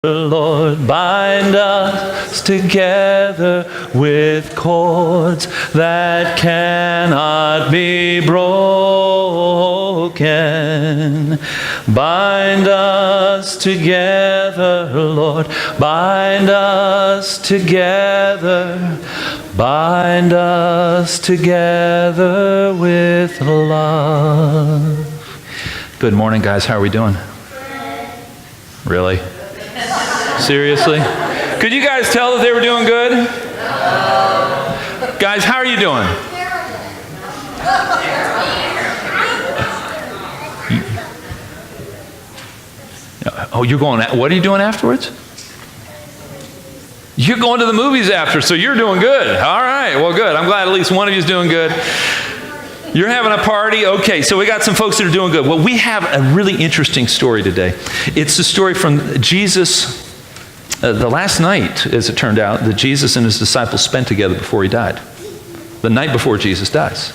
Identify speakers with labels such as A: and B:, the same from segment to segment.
A: Lord, bind us together with cords that cannot be broken. Bind us together, Lord, bind us together. Bind us together with love. Good morning, guys. How are we doing? Really? Seriously? Could you guys tell that they were doing good? Guys, how are you doing? Oh, you're going, what are you doing afterwards? You're going to the movies after, so you're doing good. All right, well, good. I'm glad at least one of you is doing good. You're having a party? Okay, so we got some folks that are doing good. Well, we have a really interesting story today. It's the story from Jesus, the last night, as it turned out, that Jesus and his disciples spent together before he died. The night before Jesus dies.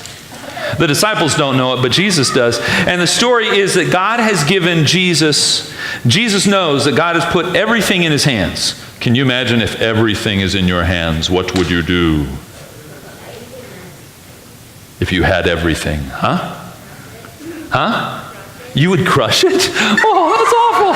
A: The disciples don't know it, but Jesus does. And the story is that God has given Jesus knows that God has put everything in his hands. Can you imagine if everything is in your hands? What would you do? If you had everything, huh? You would crush it? Oh, that's awful.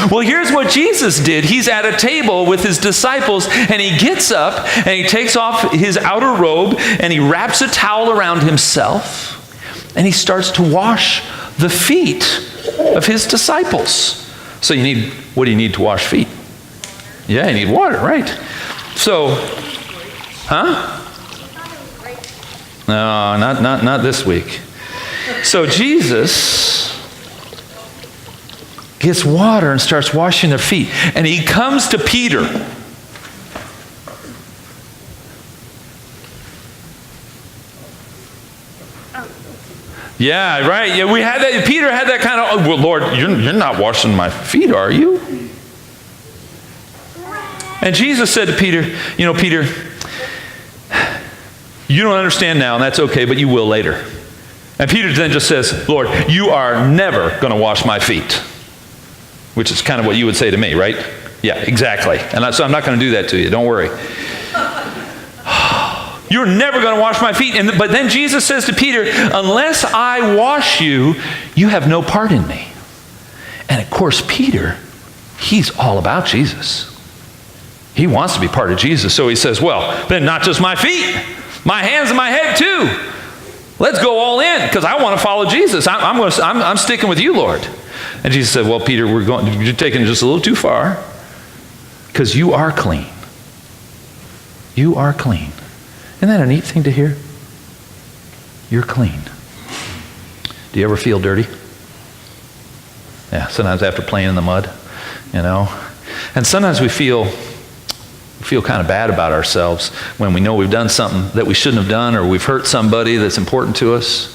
A: Well, here's what Jesus did. He's at a table with his disciples, and he gets up, and he takes off his outer robe, and he wraps a towel around himself, and he starts to wash the feet of his disciples. So what do you need to wash feet? Yeah, you need water, right? So, No, not this week. So Jesus gets water and starts washing their feet. And he comes to Peter. Yeah, right. Yeah, we had that. Peter had that kind of, oh, well, Lord, you're not washing my feet, are you? And Jesus said to Peter, Peter, you don't understand now, and that's okay, but you will later. And Peter then just says, Lord, you are never going to wash my feet. Which is kind of what you would say to me, right? Yeah, exactly. And so I'm not going to do that to you. Don't worry. You're never going to wash my feet. But then Jesus says to Peter, unless I wash you, you have no part in me. And of course, Peter, he's all about Jesus. He wants to be part of Jesus. So he says, well, then not just my feet. My hands and my head too. Let's go all in because I want to follow Jesus. I'm sticking with you, Lord. And Jesus said, well, Peter, you're taking it just a little too far because you are clean. You are clean. Isn't that a neat thing to hear? You're clean. Do you ever feel dirty? Yeah, sometimes after playing in the mud, And sometimes we feel kind of bad about ourselves when we know we've done something that we shouldn't have done or we've hurt somebody that's important to us.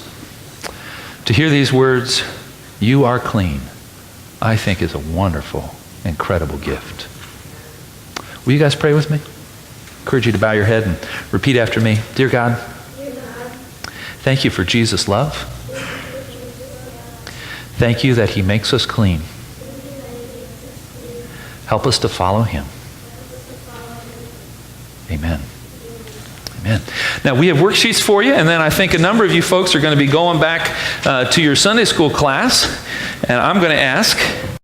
A: To hear these words, you are clean, I think is a wonderful, incredible gift. Will you guys pray with me? I encourage you to bow your head and repeat after me. Dear God, thank you for Jesus' love. Thank you that he makes us clean. Help us to follow him. Amen. Amen. Now, we have worksheets for you, and then I think a number of you folks are going to be going back to your Sunday school class, and I'm going to ask